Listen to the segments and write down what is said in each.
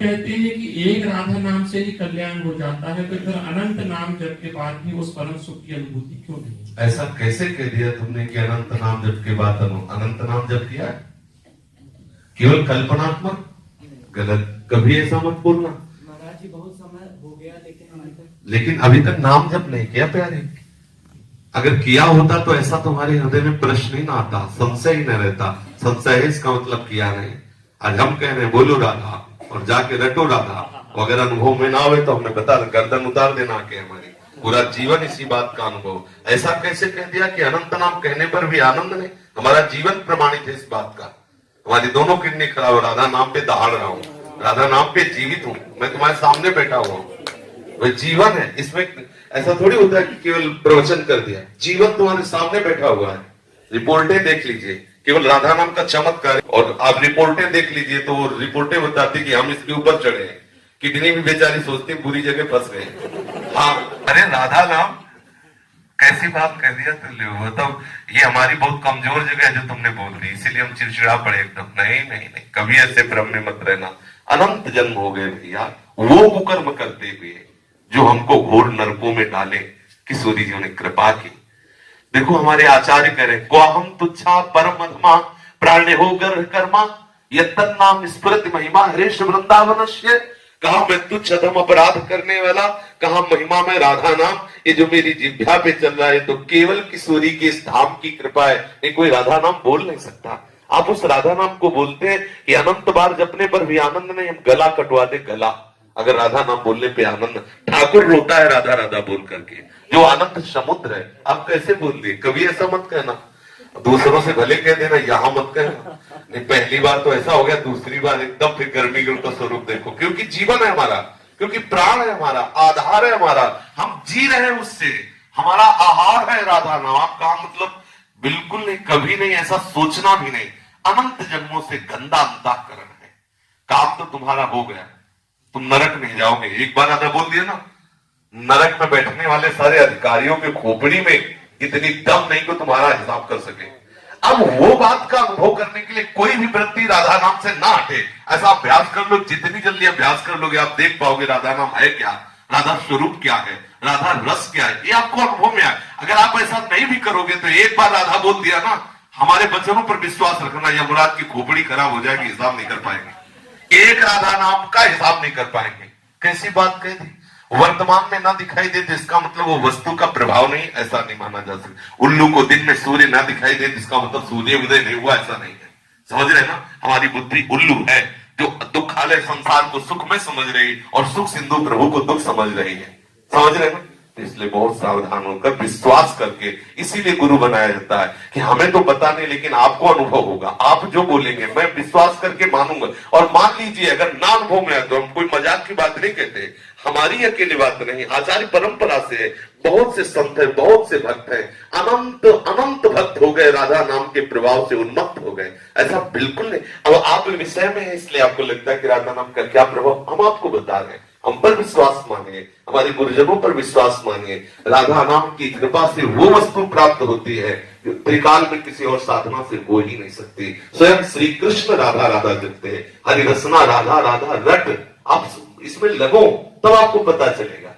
कहते हैं कि एक राधा नाम से ही कल्याण हो जाता है, तो फिर अनंत नाम जप के बाद भी उस परम सुख की अनुभूति क्यों नहीं? ऐसा कैसे कह दिया तुमने कि अनंत नाम जप के बाद अनंत नाम जप किया? केवल कल्पनात्मक? गलत, कभी ऐसा मत बोलना। महाराज जी बहुत समय हो गया, लेकिन अभी तक नाम जप नहीं किया प्यारे। अगर किया होता तो ऐसा तुम्हारे हृदय में प्रश्न ही ना आता, संशय ही न रहता। संशय है इसका मतलब किया नहीं। आज हम कह रहे हैं बोलो राधा और जाके रटो राधा, अगर अनुभव में ना आवे तो हमने बता गर्दन उतार देना के हमारी पूरा जीवन इसी बात का अनुभव। ऐसा कैसे कह दिया कि अनंत नाम कहने पर भी आनंद नहीं? हमारा जीवन प्रमाणित है इस बात का। हमारी दोनों किडनी खराब हो, राधा नाम पे दहाड़ रहा हूँ, राधा नाम पे जीवित हूँ, मैं तुम्हारे सामने बैठा हुआ हूँ। वह जीवन है, इसमें ऐसा थोड़ी होता है कि केवल प्रवचन कर दिया। जीवन तुम्हारे सामने बैठा हुआ है। रिपोर्टें देख लीजिए, केवल राधा नाम का चमत्कार, और आप रिपोर्टें देख लीजिए तो रिपोर्टें बताती कि हम इसके ऊपर चढ़े हैं। किडनी भी बेचारी सोचती बुरी जगह फंस गए। हाँ, अरे राधा नाम कैसी बात कर दिया तुमने, मतलब ये हमारी बहुत कमजोर जगह है जो तुमने बोल दी, इसीलिए हम चिड़चिड़ा पड़े एकदम। नहीं नहीं नहीं, कभी ऐसे भ्रम में मत रहना। अनंत जन्म हो गए भैया वो कुकर्म करते हुए जो हमको घोर नरकों में डाले। किशोरी जी ने कृपा की। देखो हमारे आचार्य कह रहे को हम तुच्छा परम अधमा प्राण्य हो गर्भ कर्मा यत्तन नाम स्मृति महिमा हरेश वृंदावनस्य। कहा मैं तुच्छ अधम अपराध करने वाला, कहा महिमा में राधा नाम, ये जो मेरी जिह्वा पे चल रहा है तो केवल किशोरी के इस धाम की कृपा है। नहीं कोई राधा नाम बोल नहीं सकता। आप उस राधा नाम को बोलते हैं कि अनंत बार जपने पर भी आनंद नहीं, हम गला कटवा दे गला अगर राधा नाम बोलने पे आनंद। ठाकुर रोता है राधा राधा बोल करके, जो आनंद समुद्र है। आप कैसे बोल दिए? कभी ऐसा मत कहना, दूसरों से भले कह देना, यहां मत कहना। नहीं पहली बार तो ऐसा हो गया, दूसरी बार एकदम फिर गर्मी का स्वरूप देखो। क्योंकि जीवन है हमारा, क्योंकि प्राण है हमारा, आधार है हमारा, हम जी रहे हैं उससे, हमारा आहार है राधा नाम। आपका मतलब बिल्कुल नहीं, कभी नहीं, ऐसा सोचना भी नहीं। अनंत जन्मों से गंदा अंतःकरण है, काम तो तुम्हारा हो गया, तुम नरक नहीं जाओगे। एक बार राधा बोल दिया ना, नरक में बैठने वाले सारे अधिकारियों के खोपड़ी में इतनी दम नहीं को तुम्हारा हिसाब कर सके। अब वो बात का अनुभव करने के लिए कोई भी वृत्ति राधा नाम से ना हटे। ऐसा अभ्यास कर लो, जितनी जल्दी अभ्यास कर लोगे आप देख पाओगे राधा नाम है क्या, राधा स्वरूप क्या है, राधा रस क्या है, ये आपको अनुभव में आए। अगर आप ऐसा नहीं भी करोगे तो एक बार राधा बोल दिया ना, हमारे वचनों पर विश्वास रखना, यमराज की खोपड़ी खराब हो जाएगी, हिसाब नहीं कर पाएंगे। एक राधा नाम का हिसाब नहीं कर पाएंगे। कैसी बात कह दी? वर्तमान में ना दिखाई दे तो इसका मतलब वो वस्तु का प्रभाव नहीं, ऐसा नहीं माना जा सकता। उल्लू को दिन में सूर्य ना दिखाई दे तो इसका मतलब सूर्य उदय नहीं हुआ, ऐसा नहीं है। समझ रहे ना, हमारी बुद्धि उल्लू है जो दुखालय संसार को सुख में समझ रही और सुख सिंधु प्रभु को दुख समझ रही है। समझ रहे ना, इसलिए बहुत सावधान होकर विश्वास करके, इसीलिए गुरु बनाया जाता है कि हमें तो पता नहीं लेकिन आपको अनुभव होगा। आप जो बोलेंगे मैं विश्वास करके मानूंगा। और मान लीजिए अगर ना अनुभव में आए तो हम कोई मजाक की बात नहीं कहते, हमारी अकेली बात नहीं, आचार्य परंपरा से बहुत से संत है, बहुत से भक्त हैं, अनंत अनंत भक्त हो गए, राधा नाम के प्रभाव से उन्मत्त हो गए। ऐसा बिल्कुल नहीं। अब आप विषय में है इसलिए आपको लगता है कि राधा नाम का क्या प्रभाव, हम आपको बता रहे हैं। हम पर विश्वास मानिए, हमारे गुरुजनों पर विश्वास मानिए। राधा नाम की कृपा से वो वस्तु प्राप्त होती है जो त्रिकाल में किसी और साधना से हो ही नहीं सकती। स्वयं श्री कृष्ण राधा राधा जपते हैं, हरि रसना राधा राधा रट। आप इसमें लगो तब आपको पता चलेगा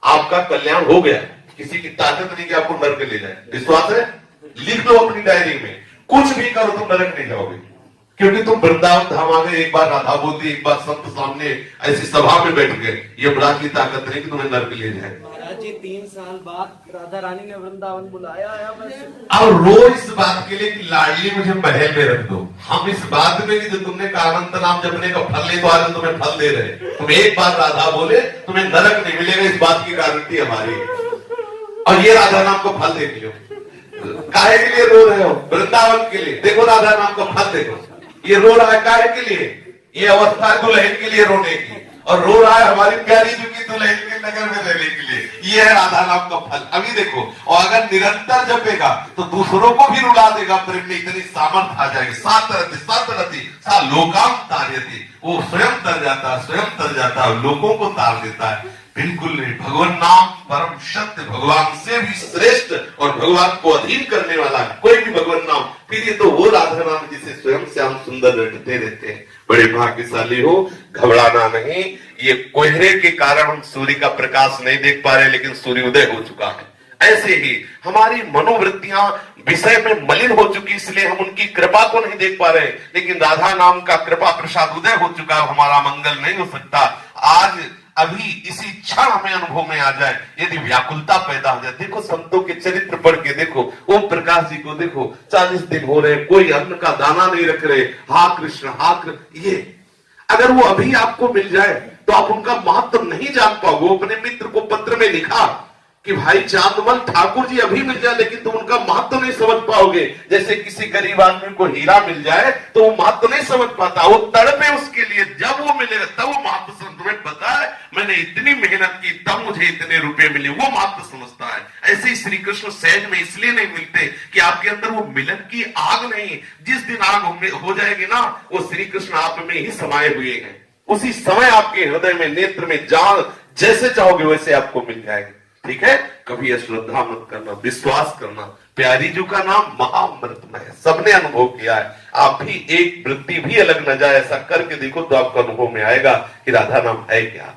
आपका कल्याण हो गया। किसी की ताकत नहीं कि आपको नरक ले जाए। विश्वास है? लिख लो अपनी डायरी में, कुछ भी करो तुम नरक नहीं जाओगे, क्योंकि तुम वृंदावन धाम आ गए। एक बार राधा बोलती, एक बार संत सामने ऐसी सभा में बैठ गए, ये अपराध की ताकत नहीं कि तुम्हें नरक ले जाए। महाराज जी 3 साल बाद राधा रानी ने वृंदावन बुलाया है। अब रोज इस बात के लिए कि लाडली मुझे महल में रख दो। हम इस बात में कि जो तुमने कहा अनंत नाम जपने का फल नहीं, तो आज तुम्हें फल दे रहे। तुम एक बार राधा बोले तुम्हें नरक नहीं मिलेगा, इस बात की गारंटी हमारी। और ये राधा नाम को फल देख लो। काहे के लिए रो रहे हो? वृंदावन के लिए। देखो राधा नाम का फल देखो, ये रो रहा है काहे के लिए? ये अवस्था है दुल्हन के लिए रोने की, और रो रहा है हमारी प्यारी जी की दुल्हन के के नगर में रहने के लिए। ये है राधा नाम का फल। अभी देखो, और अगर निरंतर जपेगा तो दूसरों को भी रुला देगा। प्रेम में इतनी सामर्थ आ जाएगी। सातरति सा लोकाम तार्यति, वो स्वयं तर जाता, स्वयं तर जाता, लोगों को तार देता है। बिल्कुल नहीं, भगवान नाम परम सत्य, भगवान से भी श्रेष्ठ और भगवान को अधीन करने वाला कोई भी भगवान नाम। फिर ये तो वो राधा नाम जिसे स्वयं श्याम सुंदर रटते रहते हैं। बड़े भाग्यशाली हो, घबराना नहीं। ये कोहरे के कारण हम सूर्य का प्रकाश नहीं देख पा रहे, लेकिन सूर्योदय हो चुका है। ऐसे ही हमारी मनोवृत्तियां विषय में मलिन हो चुकी, इसलिए हम उनकी कृपा को नहीं देख पा रहे, लेकिन राधा नाम का कृपा प्रसाद उदय हो चुका है। हमारा मंगल नहीं हो सकता। आज अभी इसी क्षण हमें अनुभव में आ जाए, यदि व्याकुलता पैदा हो जाए। देखो संतों के चरित्र पढ़ के देखो, ओम प्रकाश जी को देखो, 40 दिन हो रहे, कोई अन्न का दाना नहीं रख रहे। हा कृष्ण, हा कृष्ण। ये अगर वो अभी आपको मिल जाए तो आप उनका महत्व नहीं जान पाओगे। अपने मित्र को पत्र में लिखा कि भाई चांदमल ठाकुर जी अभी मिल जाए, लेकिन तुम उनका महत्व नहीं समझ पाओगे। जैसे किसी गरीब आदमी को हीरा मिल जाए तो वो महत्व नहीं समझ पाता, वो तड़पे उसके लिए। जब वो मिलेगा तब वो महत्व समझ। तुम्हें पता है मैंने इतनी मेहनत की तब मुझे इतने रुपए मिले, वो महत्व समझता है। ऐसे ही श्री कृष्ण सहज में इसलिए नहीं मिलते कि आपके अंदर वो मिलन की आग नहीं। जिस दिन आग हो जाएगी ना, वो श्री कृष्ण आप में ही समाये हुए हैं। उसी समय आपके हृदय में, नेत्र में, जान जैसे चाहोगे वैसे आपको मिल जाएगी। ठीक है, कभी अश्रद्धा मत करना, विश्वास करना। प्यारी जी का नाम महाअमृतमय है, सबने अनुभव किया है। आप भी एक वृत्ति भी अलग न जाए, ऐसा करके देखो तो आपको अनुभव में आएगा कि राधा नाम है क्या।